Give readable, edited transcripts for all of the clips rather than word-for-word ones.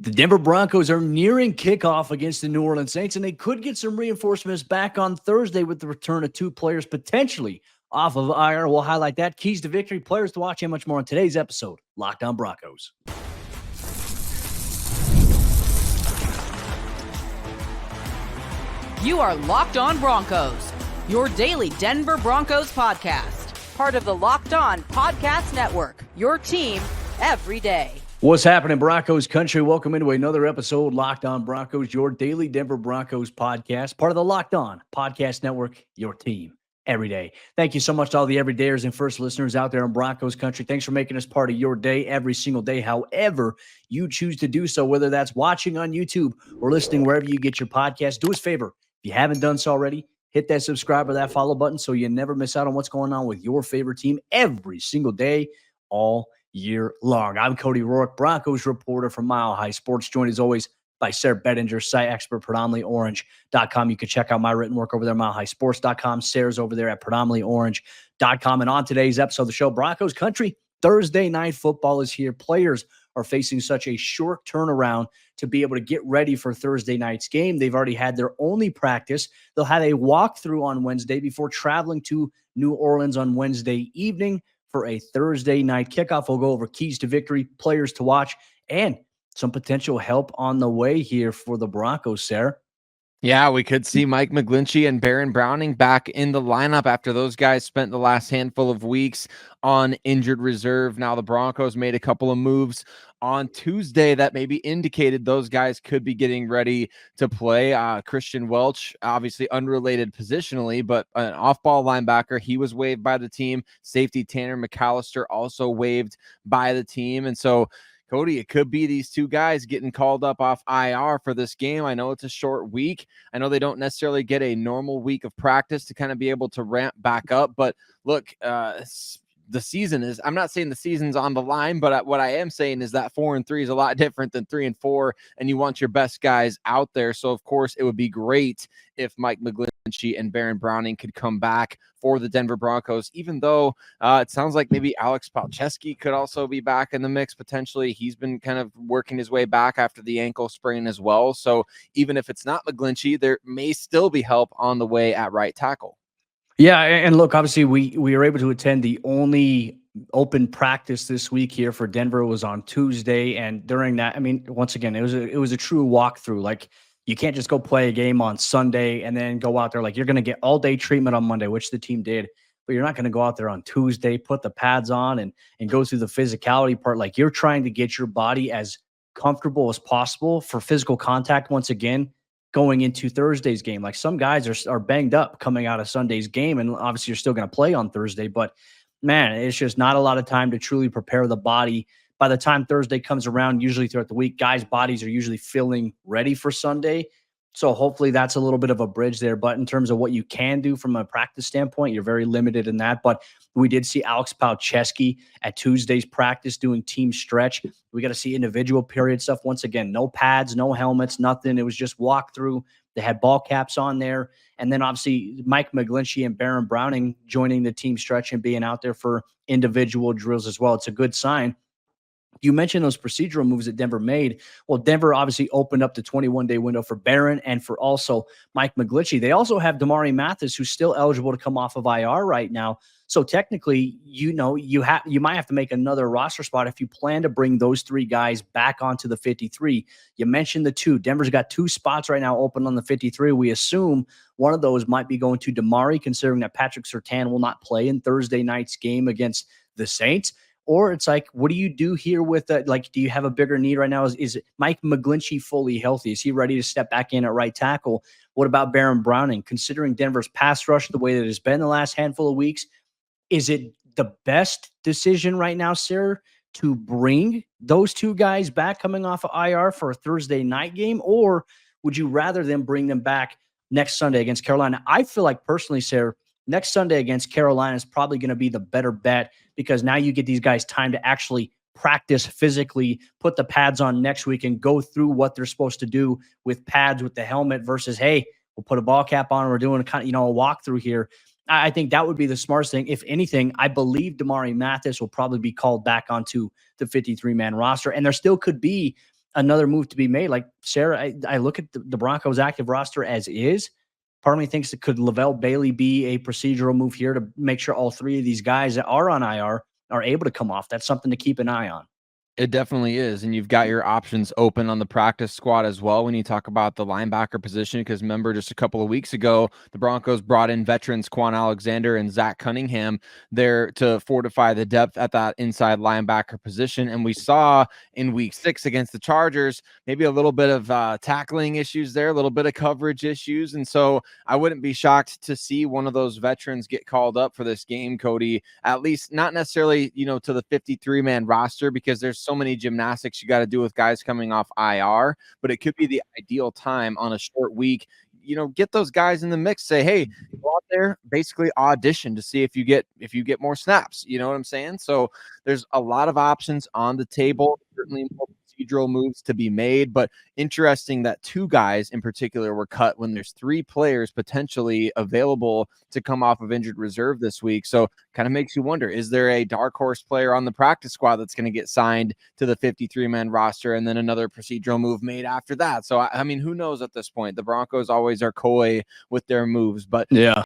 The Denver Broncos are nearing kickoff against the New Orleans Saints, and they could get some reinforcements back on Thursday with the return of two players potentially off of IR. We'll highlight that. Keys to victory, players to watch, and much more on today's episode, Locked On Broncos. You are Locked On Broncos, your daily Denver Broncos podcast. Part of the Locked On Podcast Network, your team every day. What's happening, Broncos Country? Welcome into another episode, Locked On Broncos, your daily Denver Broncos podcast. Part of the Locked On Podcast Network, your team every day. Thank you so much to all the everydayers and first listeners out there in Broncos Country. Thanks for making us part of your day every single day, however you choose to do so, whether that's watching on YouTube or listening wherever you get your podcast. Do us a favor. If you haven't done so already, hit that subscribe or that follow button so you never miss out on what's going on with your favorite team every single day, all year long. I'm Cody Roark, Broncos reporter from Mile High Sports, joined as always by Sayre Bedinger, site expert, predominantlyorange.com. You can check out my written work over there, milehighsports.com. Sayre's over there at predominantlyorange.com. And on today's episode of the show, Broncos Country, Thursday night football is here. Players are facing such a short turnaround to be able to get ready for Thursday night's game. They've already had their only practice. They'll have a walkthrough on Wednesday before traveling to New Orleans on Wednesday evening for a Thursday night kickoff. We'll go over keys to victory, players to watch, and some potential help on the way here for the Broncos, Sayre. Yeah, we could see Mike McGlinchey and Baron Browning back in the lineup after those guys spent the last handful of weeks on injured reserve. Now the Broncos made a couple of moves on Tuesday that maybe indicated those guys could be getting ready to play. Christian Welch, obviously unrelated positionally, but an off-ball linebacker, he was waived by the team. Safety Tanner McAllister also waived by the team. And so Cody, it could be these two guys getting called up off IR for this game. I know it's a short week. I know they don't necessarily get a normal week of practice to kind of be able to ramp back up. But look, the season is, I'm not saying the season's on the line, but what I am saying is that 4-3 is a lot different than 3-4, and you want your best guys out there. So, of course, it would be great if Mike McGlinchey and Baron Browning could come back for the Denver Broncos, even though it sounds like maybe Alex Palczewski could also be back in the mix potentially. He's been kind of working his way back after the ankle sprain as well. So even if it's not McGlinchey, there may still be help on the way at right tackle. Yeah, and look, obviously we were able to attend the only open practice this week here for Denver. It was on Tuesday, and during that, I mean, once again, it was a true walkthrough. Like, you can't just go play a game on Sunday and then go out there. Like, you're going to get all-day treatment on Monday, which the team did, but you're not going to go out there on Tuesday, put the pads on, and go through the physicality part. Like, you're trying to get your body as comfortable as possible for physical contact once again going into Thursday's game. Like, some guys are banged up coming out of Sunday's game, and obviously you're still going to play on Thursday, but man, it's just not a lot of time to truly prepare the body. By the time Thursday comes around, usually throughout the week, guys' bodies are usually feeling ready for Sunday. So hopefully that's a little bit of a bridge there. But in terms of what you can do from a practice standpoint, you're very limited in that. But we did see Alex Palczewski at Tuesday's practice doing team stretch. We got to see individual period stuff. Once again, no pads, no helmets, nothing. It was just walkthrough. They had ball caps on there. And then obviously Mike McGlinchey and Baron Browning joining the team stretch and being out there for individual drills as well. It's a good sign. You mentioned those procedural moves that Denver made. Well, Denver obviously opened up the 21-day window for Baron and for also Mike McGlinchey. They also have Damarri Mathis, who's still eligible to come off of IR right now. So technically, you might have to make another roster spot if you plan to bring those three guys back onto the 53. You mentioned the two. Denver's got two spots right now open on the 53. We assume one of those might be going to Damarri, considering that Patrick Surtain will not play in Thursday night's game against the Saints. Or it's like, what do you do here with that? Like, do you have a bigger need right now? Is Mike McGlinchey fully healthy? Is he ready to step back in at right tackle? What about Baron Browning? Considering Denver's pass rush the way that it's been the last handful of weeks, is it the best decision right now, Sayre, to bring those two guys back coming off of IR for a Thursday night game? Or would you rather them bring them back next Sunday against Carolina? I feel like personally, Sayre, next Sunday against Carolina is probably going to be the better bet, because now you get these guys time to actually practice physically, put the pads on next week, and go through what they're supposed to do with pads, with the helmet, versus, hey, we'll put a ball cap on and we're doing a walkthrough here. I think that would be the smartest thing. If anything, I believe Damarri Mathis will probably be called back onto the 53-man roster, and there still could be another move to be made. Like, Sarah, I look at the Broncos active roster as is. Part of me thinks that could Lavelle Bailey be a procedural move here to make sure all three of these guys that are on IR are able to come off. That's something to keep an eye on. It definitely is. And you've got your options open on the practice squad as well when you talk about the linebacker position. Because remember, just a couple of weeks ago, the Broncos brought in veterans Quan Alexander and Zach Cunningham there to fortify the depth at that inside linebacker position. And we saw in week 6 against the Chargers, maybe a little bit of tackling issues there, a little bit of coverage issues. And so I wouldn't be shocked to see one of those veterans get called up for this game, Cody, at least not necessarily, to the 53-man roster, because there's so many gymnastics you got to do with guys coming off IR, but it could be the ideal time on a short week, get those guys in the mix, say, hey, go out there, basically audition to see if you get more snaps. You know what I'm saying? So there's a lot of options on the table, certainly more procedural moves to be made, but interesting that 2 guys in particular were cut when there's 3 players potentially available to come off of injured reserve this week. So kind of makes you wonder, is there a dark horse player on the practice squad that's going to get signed to the 53-man roster and then another procedural move made after that? So, I mean, who knows at this point? The Broncos always are coy with their moves, but yeah,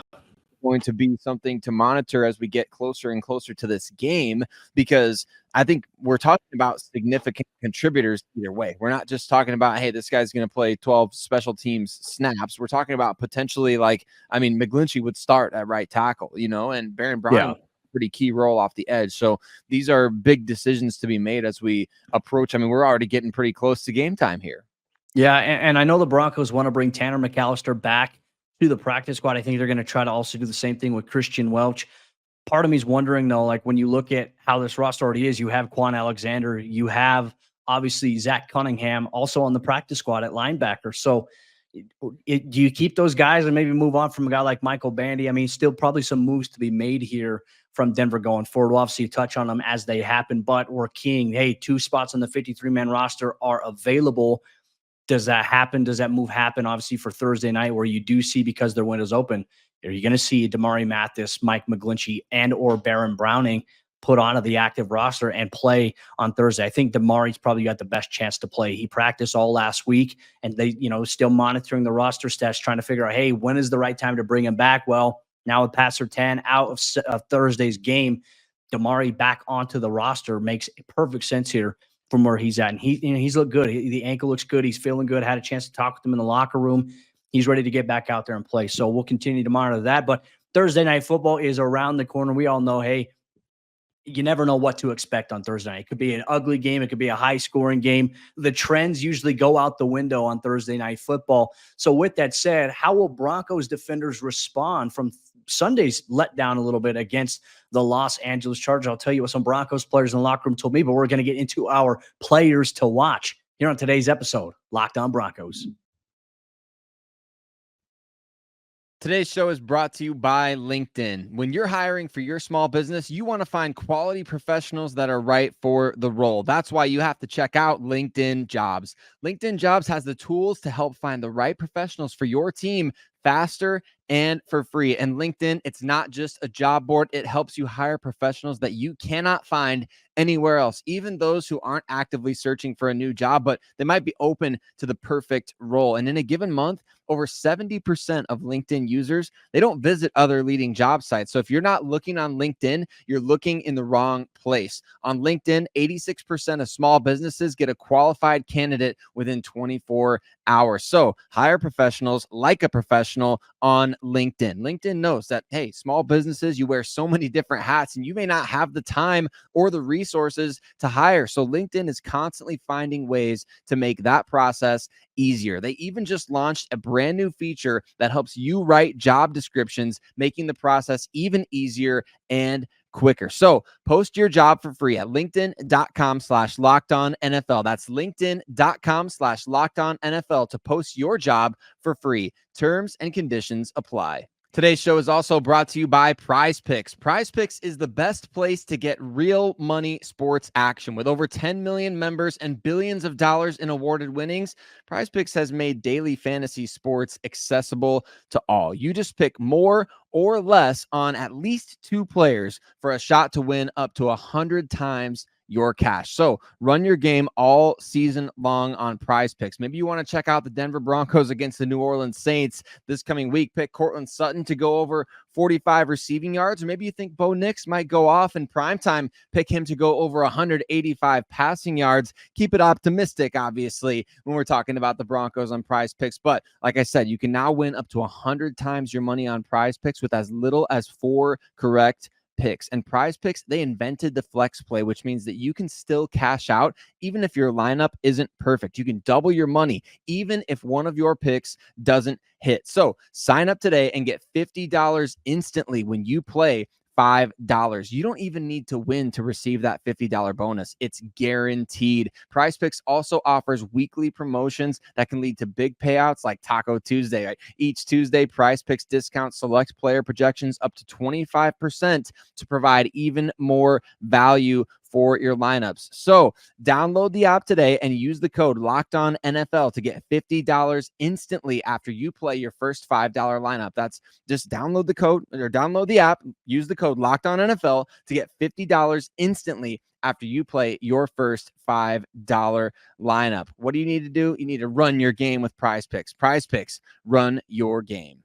going to be something to monitor as we get closer and closer to this game, because I think we're talking about significant contributors either way. We're not just talking about, hey, this guy's going to play 12 special teams snaps. We're talking about potentially, McGlinchy would start at right tackle, and Baron Browning, pretty key role off the edge. So these are big decisions to be made as we approach. I mean, we're already getting pretty close to game time here. Yeah, and I know the Broncos want to bring Tanner McAllister back to the practice squad. I think they're going to try to also do the same thing with Christian Welch. Part of me is wondering, though, like when you look at how this roster already is, you have Quan Alexander, you have obviously Zach Cunningham also on the practice squad at linebacker. So do you keep those guys and maybe move on from a guy like Michael Bandy? I mean, still probably some moves to be made here from Denver going forward. We'll obviously touch on them as they happen, but we're keying, hey, 2 spots on the 53-man roster are available. Does that happen? Does that move happen, obviously, for Thursday night, where you do see, because their window's open, are you going to see Damarri Mathis, Mike McGlinchey, and or Baron Browning put onto the active roster and play on Thursday? I think Damarri's probably got the best chance to play. He practiced all last week, and they, still monitoring the roster stats, trying to figure out, hey, when is the right time to bring him back? Well, now with Pat Surtain out of Thursday's game, Damarri back onto the roster makes perfect sense here from where he's at. And he's looked good. The ankle looks good. He's feeling good. Had a chance to talk with him in the locker room. He's ready to get back out there and play. So we'll continue to monitor that. But Thursday night football is around the corner. We all know, hey, you never know what to expect on Thursday night. It could be an ugly game. It could be a high-scoring game. The trends usually go out the window on Thursday night football. So with that said, how will Broncos defenders respond from Sunday's letdown a little bit against the Los Angeles Chargers? I'll tell you what some Broncos players in the locker room told me, but we're going to get into our players to watch here on today's episode, Locked On Broncos. Today's show is brought to you by LinkedIn. When you're hiring for your small business, you want to find quality professionals that are right for the role. That's why you have to check out LinkedIn Jobs. LinkedIn Jobs has the tools to help find the right professionals for your team faster and for free. And LinkedIn, it's not just a job board. It helps you hire professionals that you cannot find anywhere else, even those who aren't actively searching for a new job, but they might be open to the perfect role. And in a given month, over 70% of LinkedIn users, they don't visit other leading job sites. So if you're not looking on LinkedIn, you're looking in the wrong place. On LinkedIn, 86% of small businesses get a qualified candidate within 24 hours. So hire professionals like a professional on LinkedIn. LinkedIn knows that, hey, small businesses, you wear so many different hats and you may not have the time or the resources to hire. So LinkedIn is constantly finding ways to make that process easier. They even just launched a brand new feature that helps you write job descriptions, making the process even easier and quicker. So post your job for free at linkedin.com/lockedonnfl. That's linkedin.com/lockedonnfl to post your job for free. Terms and conditions apply. Today's show is also brought to you by Prize Picks. Prize Picks is the best place to get real money sports action. With over 10 million members and billions of dollars in awarded winnings, Prize Picks has made daily fantasy sports accessible to all. You just pick more or less on at least 2 players for a shot to win up to 100 times your cash. So run your game all season long on Prize Picks. Maybe you want to check out the Denver Broncos against the New Orleans Saints this coming week. Pick Cortland Sutton to go over 45 receiving yards, or maybe you think Bo Nix might go off in primetime. Pick him to go over 185 passing yards. Keep it optimistic, obviously, when we're talking about the Broncos on Prize Picks. But like I said, you can now win up to 100 times your money on Prize Picks with as little as 4 correct picks. And Prize Picks, they invented the flex play, which means that you can still cash out even if your lineup isn't perfect. You can double your money even if one of your picks doesn't hit. So sign up today and get $50 instantly when you play $5. You don't even need to win to receive that $50 bonus. It's guaranteed. Prize Picks also offers weekly promotions that can lead to big payouts like Taco Tuesday. Right? Each Tuesday, Prize Picks discounts select player projections up to 25% to provide even more value for your lineups. So download the app today and use the code LOCKEDONNFL to get $50 instantly after you play your first $5 lineup. That's just download the code or download the app, use the code LOCKEDONNFL to get $50 instantly after you play your first $5 lineup. What do you need to do? You need to run your game with Prize Picks. Prize Picks, run your game.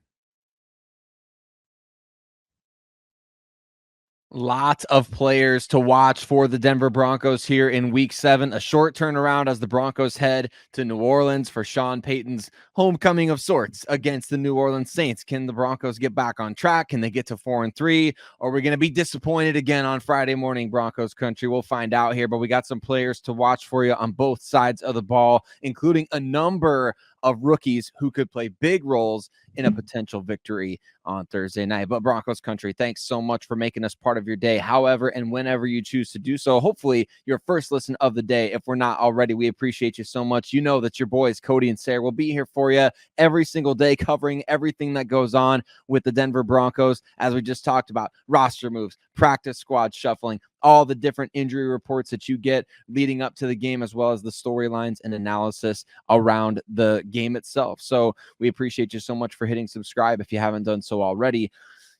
Lots of players to watch for the Denver Broncos here in week 7. A short turnaround as the Broncos head to New Orleans for Sean Payton's homecoming of sorts against the New Orleans Saints. Can the Broncos get back on track? Can they get to 4-3? Or are we going to be disappointed again on Friday morning, Broncos country? We'll find out here, but we got some players to watch for you on both sides of the ball, including a number of rookies who could play big roles in a potential victory on Thursday night. But Broncos country, thanks so much for making us part of your day, however and whenever you choose to do so. Hopefully your first listen of the day, if we're not already. We appreciate you so much. You know that your boys Cody and Sayre will be here for you every single day, covering everything that goes on with the Denver Broncos, as we just talked about: roster moves, practice squad shuffling, all the different injury reports that you get leading up to the game, as well as the storylines and analysis around the game itself. So we appreciate you so much for hitting subscribe if you haven't done so already.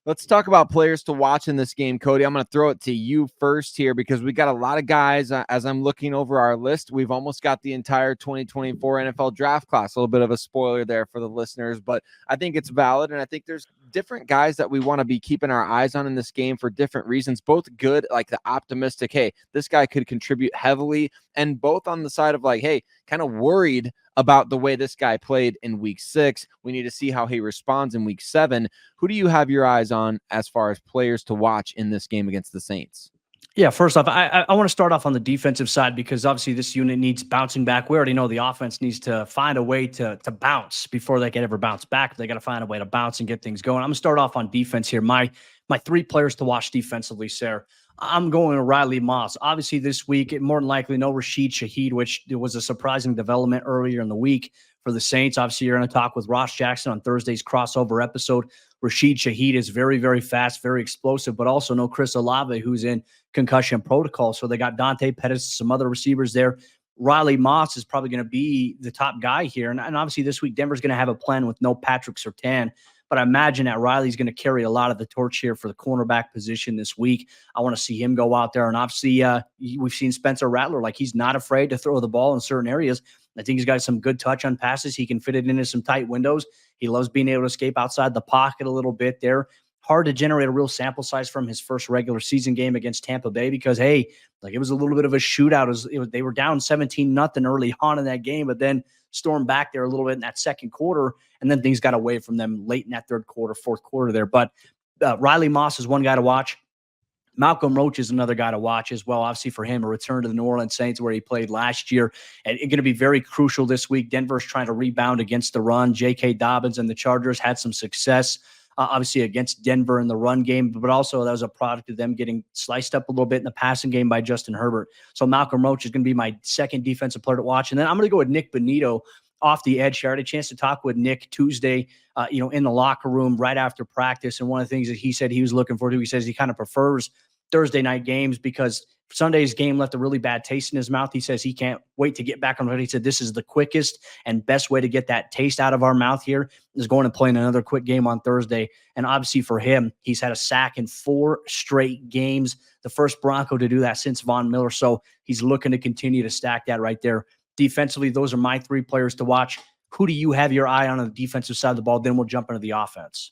Let's talk about players to watch in this game, Cody. I'm going to throw it to you first here because we got a lot of guys. As I'm looking over our list, we've almost got the entire 2024 NFL draft class. A little bit of a spoiler there for the listeners, but I think it's valid. And I think there's different guys that we want to be keeping our eyes on in this game for different reasons, both good, like the optimistic, hey, this guy could contribute heavily, and both on the side of like, hey, kind of worried about the way this guy played in week 6. We need to see how he responds in week 7. Who do you have your eyes on as far as players to watch in this game against the Saints? Yeah, first off, I want to start off on the defensive side because obviously this unit needs bouncing back. We already know the offense needs to find a way to bounce before they can ever bounce back. They got to find a way to bounce and get things going. I'm going to start off on defense here. My 3 players to watch defensively, Sayre. I'm going to Riley Moss. Obviously this week, more than likely no Rashid Shaheed, which was a surprising development earlier in the week for the Saints. Obviously, you're going to talk with Ross Jackson on Thursday's crossover episode. Rashid Shaheed is very, very fast, very explosive, but also no Chris Olave, who's in concussion protocol. So they got Dante Pettis, some other receivers there. Riley Moss is probably going to be the top guy here. And obviously this week, Denver's going to have a plan with no Patrick Surtain. But I imagine that Riley's going to carry a lot of the torch here for the cornerback position this week. I want to see him go out there. And obviously, we've seen Spencer Rattler. Like, he's not afraid to throw the ball in certain areas. I think he's got some good touch on passes. He can fit it into some tight windows. He loves being able to escape outside the pocket a little bit there. Hard to generate a real sample size from his first regular season game against Tampa Bay because, hey, like, it was a little bit of a shootout. They were down 17-0 early on in that game, but then stormed back there a little bit in that second quarter, and then things got away from them late in that third quarter, fourth quarter there. But Riley Moss is one guy to watch. Malcolm Roach is another guy to watch as well. Obviously, for him, a return to the New Orleans Saints where he played last year. And it's going to be very crucial this week. Denver's trying to rebound against the run. J.K. Dobbins and the Chargers had some success, obviously, against Denver in the run game, but also that was a product of them getting sliced up a little bit in the passing game by Justin Herbert. So Malcolm Roach is going to be my second defensive player to watch. And then I'm going to go with Nick Bonito off the edge here. I had a chance to talk with Nick Tuesday, in the locker room right after practice. And one of the things that he said he was looking forward to, he says he kind of prefers Thursday night games because Sunday's game left a really bad taste in his mouth. He says he can't wait to get back on it. He said this is the quickest and best way to get that taste out of our mouth here is going and playing another quick game on Thursday. And obviously for him, he's had a sack in 4 straight games, the first Bronco to do that since Von Miller. So he's looking to continue to stack that right there. Defensively, those are my 3 players to watch. Who do you have your eye on the defensive side of the ball? Then we'll jump into the offense.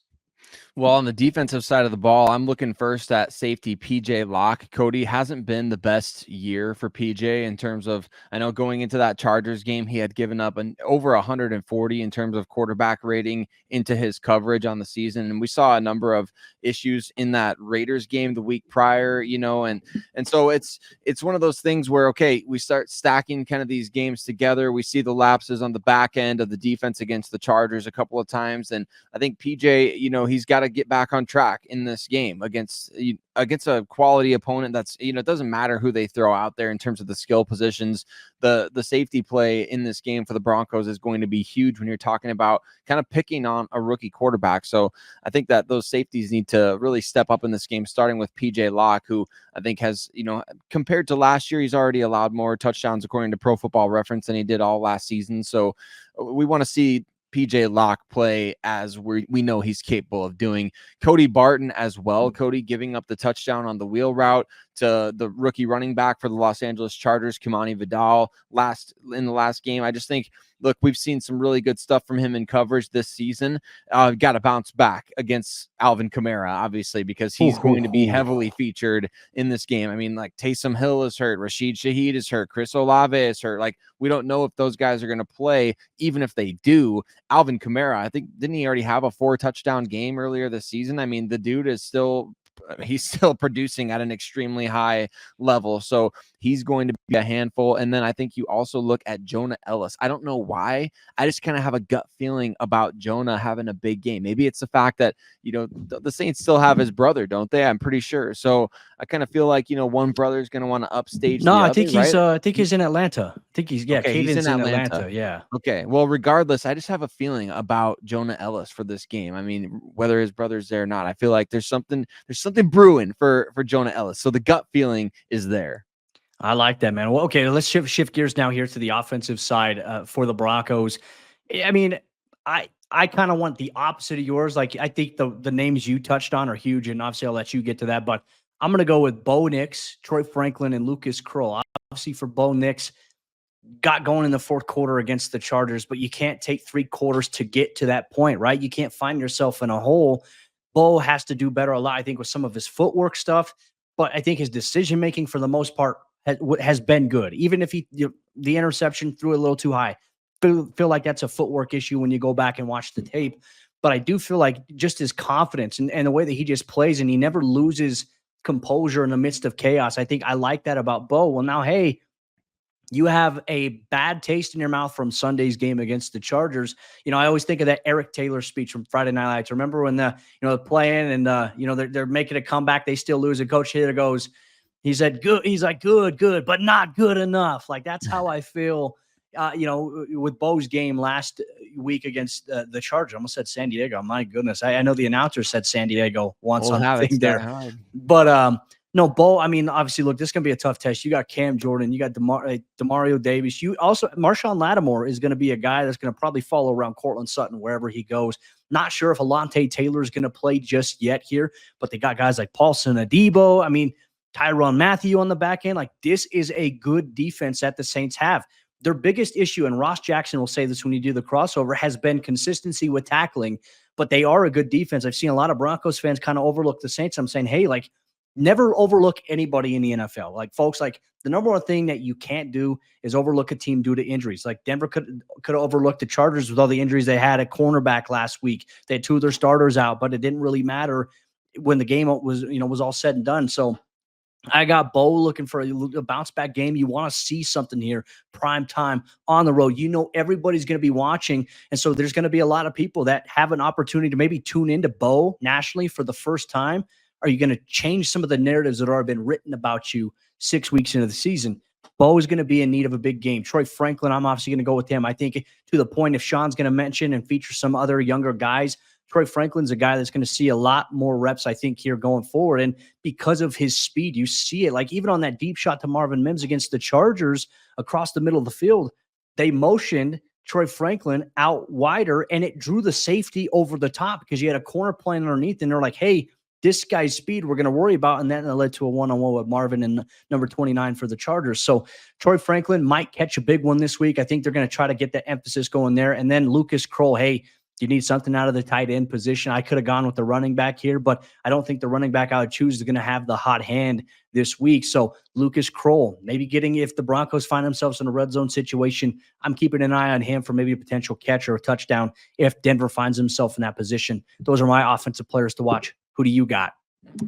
Well, on the defensive side of the ball, I'm looking first at safety PJ Locke. Cody, hasn't been the best year for PJ in terms of, I know going into that Chargers game, he had given up over 140 in terms of quarterback rating into his coverage on the season. And we saw a number of issues in that Raiders game the week prior, and so it's one of those things where, okay, we start stacking kind of these games together. We see the lapses on the back end of the defense against the Chargers a couple of times. And I think PJ, he's got to get back on track in this game against a quality opponent. That's, it doesn't matter who they throw out there in terms of the skill positions. The safety play in this game for the Broncos is going to be huge when you're talking about kind of picking on a rookie quarterback. So I think that those safeties need to really step up in this game, starting with PJ Locke, who I think has, compared to last year, he's already allowed more touchdowns according to Pro Football Reference than he did all last season. So we want to see PJ Locke play as we know he's capable of doing. Cody Barton as well. Cody giving up the touchdown on the wheel route to the rookie running back for the Los Angeles Chargers, Kimani Vidal, in the last game. I just think, look, we've seen some really good stuff from him in coverage this season. Got to bounce back against Alvin Kamara, obviously, because he's going to be heavily featured in this game. I mean, like Taysom Hill is hurt, Rashid Shaheed is hurt, Chris Olave is hurt. Like, we don't know if those guys are going to play. Even if they do, Alvin Kamara, I think, didn't he already have a 4-touchdown game earlier this season? I mean, the dude is still producing at an extremely high level. So he's going to be a handful. And then I think you also look at Jonah Ellis. I don't know why. I just kind of have a gut feeling about Jonah having a big game. Maybe it's the fact that, the Saints still have his brother, don't they? I'm pretty sure. So I kind of feel like, one brother is going to want to upstage the other, I think he's right? I think he's in Atlanta. I think he's He's in Atlanta. Yeah. Okay. Well, regardless, I just have a feeling about Jonah Ellis for this game. I mean, whether his brother's there or not, I feel like there's something brewing for Jonah Ellis. So the gut feeling is there. I like that, man. Well, okay, let's shift gears now here to the offensive side for the Broncos. I mean, I kind of want the opposite of yours. Like, I think the names you touched on are huge, and obviously I'll let you get to that. But I'm going to go with Bo Nix, Troy Franklin, and Lucas Krull. Obviously for Bo Nix, got going in the 4th quarter against the Chargers, but you can't take 3 quarters to get to that point, right? You can't find yourself in a hole. Bo has to do better a lot, I think, with some of his footwork stuff. But I think his decision-making for the most part has been good. Even if the interception threw it a little too high, feel like that's a footwork issue when you go back and watch the tape. But I do feel like just his confidence and the way that he just plays, and he never loses composure in the midst of chaos. I think I like that about Bo. Well, now, hey, you have a bad taste in your mouth from Sunday's game against the Chargers. I always think of that Eric Taylor speech from Friday Night Lights. Remember when they're playing and they're making a comeback, they still lose, and Coach Taylor goes, he said, good. He's like, good, but not good enough. Like, that's how I feel, with Bo's game last week against the Chargers. I almost said San Diego. My goodness. I know the announcer said San Diego once on the thing there. But no, Bo, I mean, obviously, look, this is going to be a tough test. You got Cam Jordan. You got Demario Davis. You also, Marshawn Lattimore is going to be a guy that's going to probably follow around Cortland Sutton wherever he goes. Not sure if Alontae Taylor is going to play just yet here, but they got guys like Paulson Adebo. I mean, Tyrann Mathieu on the back end. Like, this is a good defense that the Saints have. Their biggest issue, and Ross Jackson will say this when you do the crossover, has been consistency with tackling, but they are a good defense. I've seen a lot of Broncos fans kind of overlook the Saints. I'm saying, hey, like, never overlook anybody in the NFL. Like, folks, like, the number one thing that you can't do is overlook a team due to injuries. Like, Denver could have overlooked the Chargers with all the injuries they had at cornerback last week. They had 2 of their starters out, but it didn't really matter when the game was all said and done. So I got Bo looking for a bounce back game. You want to see something here, prime time on the road. Everybody's going to be watching. And so there's going to be a lot of people that have an opportunity to maybe tune into Bo nationally for the first time. Are you going to change some of the narratives that have been written about you 6 weeks into the season? Bo is going to be in need of a big game. Troy Franklin, I'm obviously going to go with him. I think to the point, if Sean's going to mention and feature some other younger guys, Troy Franklin's a guy that's going to see a lot more reps, I think, here going forward. And because of his speed, you see it. Like even on that deep shot to Marvin Mims against the Chargers across the middle of the field, they motioned Troy Franklin out wider, and it drew the safety over the top because you had a corner playing underneath, and they're like, hey, this guy's speed we're going to worry about. And that led to a one-on-one with Marvin and number 29 for the Chargers. So Troy Franklin might catch a big one this week. I think they're going to try to get the emphasis going there. And then Lucas Kroll, hey, you need something out of the tight end position. I could have gone with the running back here, but I don't think the running back I would choose is going to have the hot hand this week. So Lucas Kroll, maybe getting, if the Broncos find themselves in a red zone situation, I'm keeping an eye on him for maybe a potential catch or a touchdown if Denver finds himself in that position. Those are my offensive players to watch. Who do you got?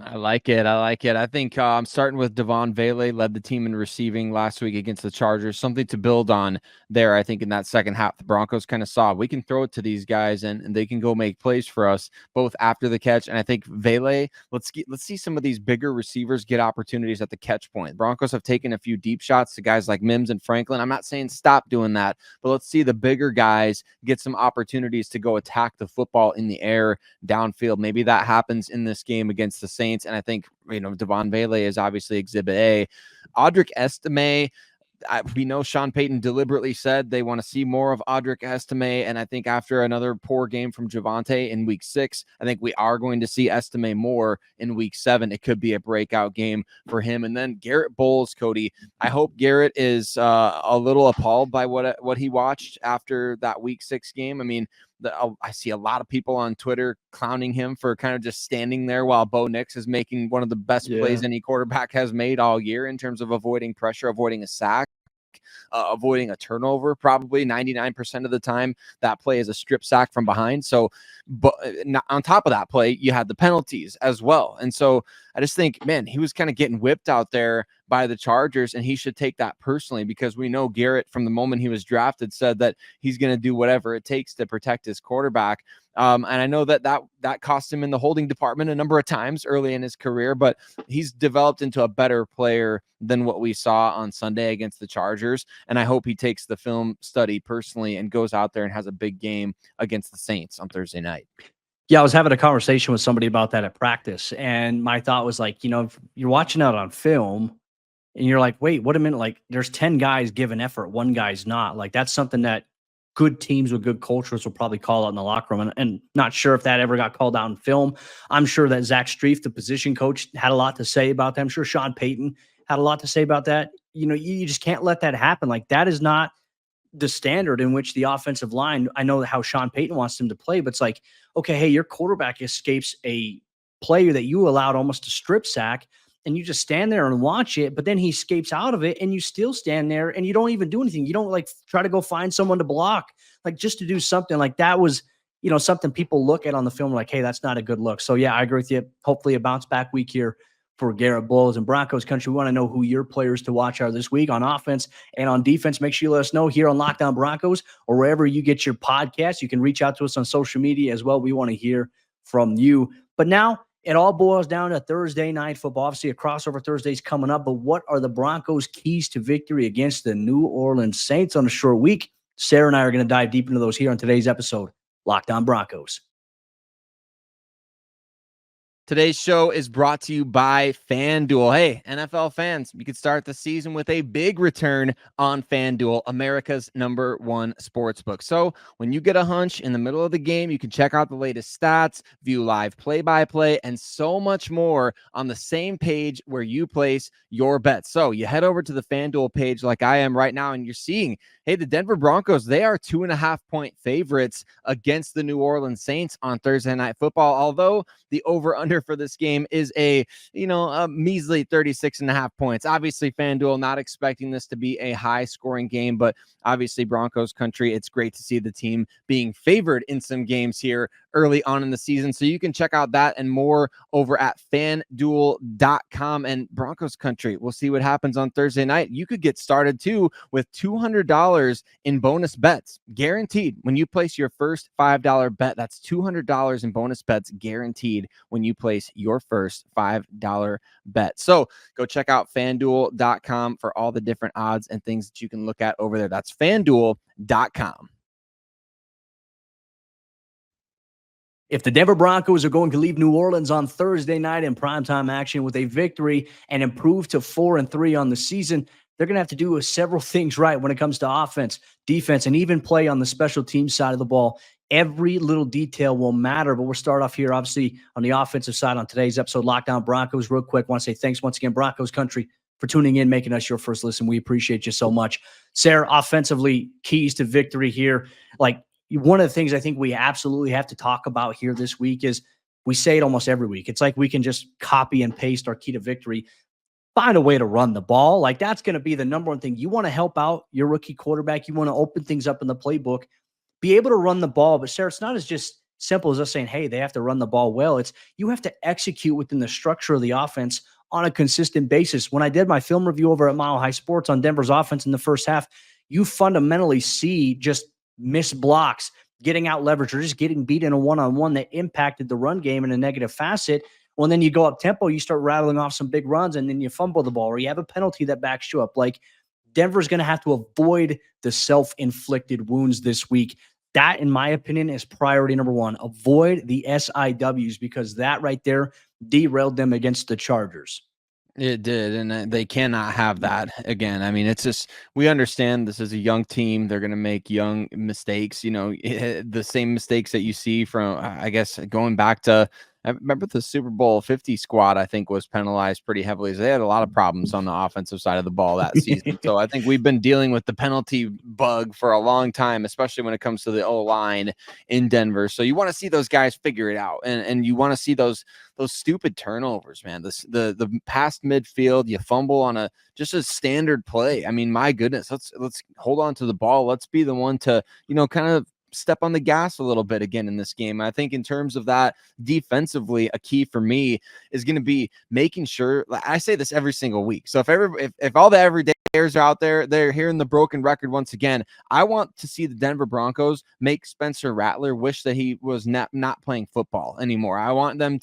I like it. I think I'm starting with Devon Vele, led the team in receiving last week against the Chargers. Something to build on there, I think, in that second half. The Broncos kind of saw we can throw it to these guys and they can go make plays for us both after the catch. And I think Vele, let's see some of these bigger receivers get opportunities at the catch point. Broncos have taken a few deep shots to guys like Mims and Franklin. I'm not saying stop doing that, but let's see the bigger guys get some opportunities to go attack the football in the air downfield. Maybe that happens in this game against the Saints. And I think, Devon Vele is obviously exhibit A. Audric Estime, we know Sean Payton deliberately said they want to see more of Audric Estime. And I think after another poor game from Javonte in week 6, I think we are going to see Estime more in week 7. It could be a breakout game for him. And then Garrett Bowles, Cody, I hope Garrett is a little appalled by what he watched after that week 6 game. I mean, I see a lot of people on Twitter clowning him for kind of just standing there while Bo Nix is making one of the best plays any quarterback has made all year in terms of avoiding pressure, avoiding a sack, avoiding a turnover. Probably 99% of the time that play is a strip sack from behind. So, but on top of that play, you had the penalties as well. And so I just think, man, he was kind of getting whipped out there by the Chargers, and he should take that personally because we know Garrett from the moment he was drafted said that he's going to do whatever it takes to protect his quarterback. And I know that cost him in the holding department a number of times early in his career, but he's developed into a better player than what we saw on Sunday against the Chargers. And I hope he takes the film study personally and goes out there and has a big game against the Saints on Thursday night. Yeah, I was having a conversation with somebody about that at practice, and my thought was like, if you're watching it on film and you're like, wait, what a minute, like there's 10 guys giving effort, one guy's not. Like that's something that good teams with good cultures will probably call out in the locker room. And not sure if that ever got called out in film. I'm sure that Zach Strief, the position coach, had a lot to say about that. I'm sure Sean Payton had a lot to say about that. You just can't let that happen. Like that is not the standard in which the offensive line, I know how Sean Payton wants them to play, but it's like, okay, hey, your quarterback escapes a player that you allowed almost a strip sack, and you just stand there and watch it, but then he escapes out of it and you still stand there and you don't even do anything. You don't like try to go find someone to block, like just to do something. Like that was, something people look at on the film like, hey, that's not a good look. So yeah, I agree with you. Hopefully a bounce back week here for Garrett Bowles and Broncos Country. We want to know who your players to watch are this week on offense and on defense. Make sure you let us know here on Lockdown Broncos or wherever you get your podcast. You can reach out to us on social media as well. We want to hear from you. But now it all boils down to Thursday night football. Obviously, a crossover Thursday is coming up. But what are the Broncos' keys to victory against the New Orleans Saints on a short week? Sayre and I are going to dive deep into those here on today's episode, Lockdown Broncos. Today's show is brought to you by FanDuel. Hey, NFL fans, you could start the season with a big return on FanDuel, America's #1 sportsbook. So when you get a hunch in the middle of the game, you can check out the latest stats, view live play-by-play, and so much more on the same page where you place your bets. So you head over to the FanDuel page like I am right now, and you're seeing, hey, the Denver Broncos, they are 2.5-point favorites against the New Orleans Saints on Thursday Night Football, although the over-under for this game is a measly 36.5 points. Obviously, FanDuel not expecting this to be a high-scoring game, but obviously Broncos Country, it's great to see the team being favored in some games here early on in the season. So you can check out that and more over at FanDuel.com. And Broncos Country, we'll see what happens on Thursday night. You could get started too with $200 in bonus bets, guaranteed when you place your first $5 bet. That's $200 in bonus bets guaranteed when you place your first $5 bet. So go check out FanDuel.com for all the different odds and things that you can look at over there. That's FanDuel.com. If the Denver Broncos are going to leave New Orleans on Thursday night in primetime action with a victory and improve to 4-3 on the season, they're going to have to do several things right when it comes to offense, defense, and even play on the special team side of the ball. Every little detail will matter, but we'll start off here, obviously, on the offensive side on today's episode, Lockdown Broncos. Real quick, want to say thanks once again, Broncos Country, for tuning in, making us your first listen. We appreciate you so much. Sayre, offensively, keys to victory here. Like, one of the things I think we absolutely have to talk about here this week is we say it almost every week. It's like we can just copy and paste our key to victory. Find a way to run the ball. Like, that's going to be the number one thing. You want to help out your rookie quarterback. You want to open things up in the playbook. Be able to run the ball. But, Sayre, it's not as just simple as us saying, hey, they have to run the ball well. It's you have to execute within the structure of the offense on a consistent basis. When I did my film review over at Mile High Sports on Denver's offense in the first half, you fundamentally see just missed blocks, getting out leverage, or just getting beat in a one-on-one that impacted the run game in a negative facet. Well, then you go up tempo, you start rattling off some big runs, and then you fumble the ball, or you have a penalty that backs you up. Like, Denver's going to have to avoid the self-inflicted wounds this week. That, in my opinion, is priority number one. Avoid the SIWs, because that right there derailed them against the Chargers. It did, and they cannot have that again. I mean, it's just, we understand this is a young team. They're going to make young mistakes, the same mistakes that you see from, I guess, going back to, I remember the Super Bowl 50 squad, I think, was penalized pretty heavily. They had a lot of problems on the offensive side of the ball that season. So I think we've been dealing with the penalty bug for a long time, especially when it comes to the O-line in Denver. So you want to see those guys figure it out, and you want to see those stupid turnovers, man. The past midfield, you fumble on just a standard play. I mean, my goodness, let's hold on to the ball. Let's be the one to, kind of step on the gas a little bit again in this game. I think in terms of that defensively, a key for me is going to be making sure, I say this every single week. So if all the everydayers are out there, they're hearing the broken record once again, I want to see the Denver Broncos make Spencer Rattler wish that he was not playing football anymore. I want him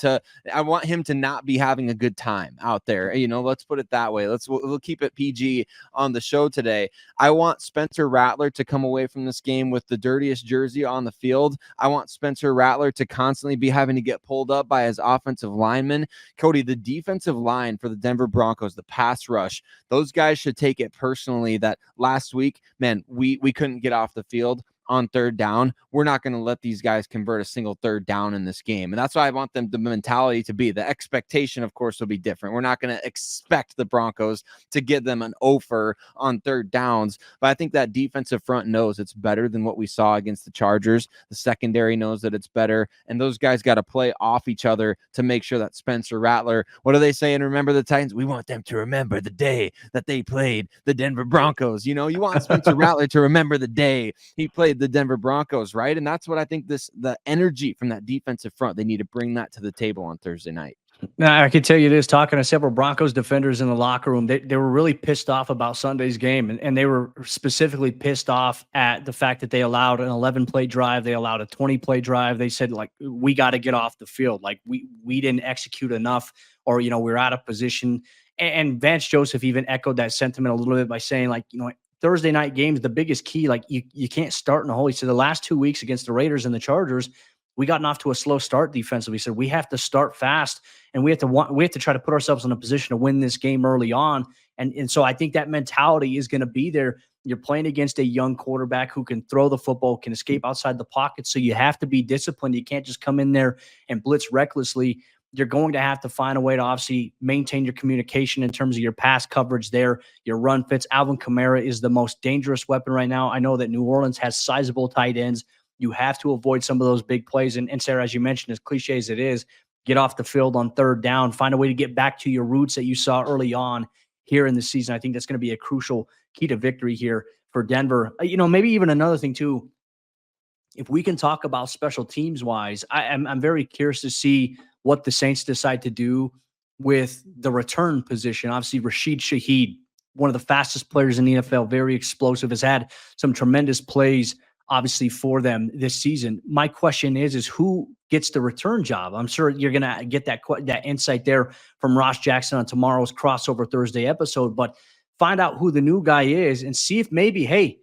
to not be having a good time out there. Let's put it that way. We'll keep it PG on the show today. I want Spencer Rattler to come away from this game with the dirtiest jersey on the field. I want Spencer Rattler to constantly be having to get pulled up by his offensive linemen. Cody, the defensive line for the Denver Broncos, the pass rush, those guys should take it personally that last week, man, we couldn't get off the field on third down. We're not going to let these guys convert a single third down in this game. And that's why I want them, the mentality to be, the expectation, of course, will be different. We're not going to expect the Broncos to get them an offer on third downs. But I think that defensive front knows it's better than what we saw against the Chargers. The secondary knows that it's better. And those guys got to play off each other to make sure that Spencer Rattler, what do they say in Remember the Titans? We want them to remember the day that they played the Denver Broncos. You want Spencer Rattler to remember the day he played the Denver Broncos, right? And that's what I think the energy from that defensive front, they need to bring that to the table on Thursday night. Now, I can tell you this, talking to several Broncos defenders in the locker room, they were really pissed off about Sunday's game, and they were specifically pissed off at the fact that they allowed an 11-play drive, they allowed a 20-play drive. They said, like, we got to get off the field. Like, we didn't execute enough, or, we're out of position. And Vance Joseph even echoed that sentiment a little bit by saying, like, Thursday night games, the biggest key, like you can't start in a hole. He said the last 2 weeks against the Raiders and the Chargers, we gotten off to a slow start defensively. He said we have to start fast, and we have to try to put ourselves in a position to win this game early on. And so I think that mentality is going to be there. You're playing against a young quarterback who can throw the football, can escape outside the pocket. So you have to be disciplined. You can't just come in there and blitz recklessly. You're going to have to find a way to obviously maintain your communication in terms of your pass coverage there, your run fits. Alvin Kamara is the most dangerous weapon right now. I know that New Orleans has sizable tight ends. You have to avoid some of those big plays. And Sayre, as you mentioned, as cliche as it is, get off the field on third down, find a way to get back to your roots that you saw early on here in the season. I think that's going to be a crucial key to victory here for Denver. Maybe even another thing too, if we can talk about special teams wise, I'm very curious to see what the Saints decide to do with the return position. Obviously, Rashid Shaheed, one of the fastest players in the NFL, very explosive, has had some tremendous plays, obviously, for them this season. My question is who gets the return job? I'm sure you're going to get that insight there from Ross Jackson on tomorrow's Crossover Thursday episode, but find out who the new guy is and see if maybe, hey,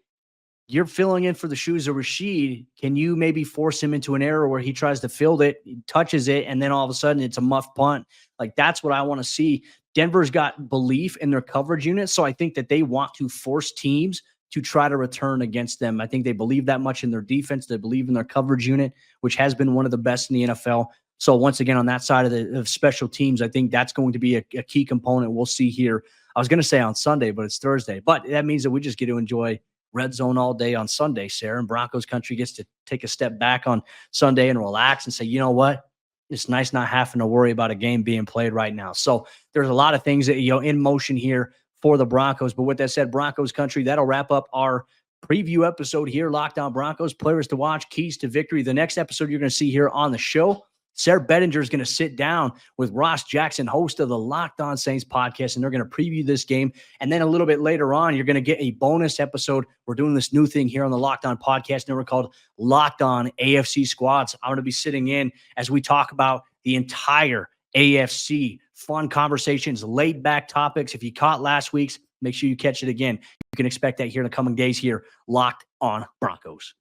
you're filling in for the shoes of Rashid. Can you maybe force him into an error where he tries to field it, he touches it, and then all of a sudden it's a muff punt? Like, that's what I want to see. Denver's got belief in their coverage unit, so I think that they want to force teams to try to return against them. I think they believe that much in their defense. They believe in their coverage unit, which has been one of the best in the NFL. So once again, on that side of special teams, I think that's going to be a key component we'll see here. I was going to say on Sunday, but it's Thursday. But that means that we just get to enjoy red zone all day on Sunday, Sayre, and Broncos country gets to take a step back on Sunday and relax and say, you know what? It's nice not having to worry about a game being played right now. So there's a lot of things that, in motion here for the Broncos. But with that said, Broncos country, that'll wrap up our preview episode here. Locked On Broncos, players to watch, keys to victory. The next episode you're going to see here on the show, Sayre Bedinger is going to sit down with Ross Jackson, host of the Locked On Saints podcast, and they're going to preview this game. And then a little bit later on, you're going to get a bonus episode. We're doing this new thing here on the Locked On podcast network called Locked On AFC Squads. I'm going to be sitting in as we talk about the entire AFC. Fun conversations, laid back topics. If you caught last week's, make sure you catch it again. You can expect that here in the coming days here, Locked On Broncos.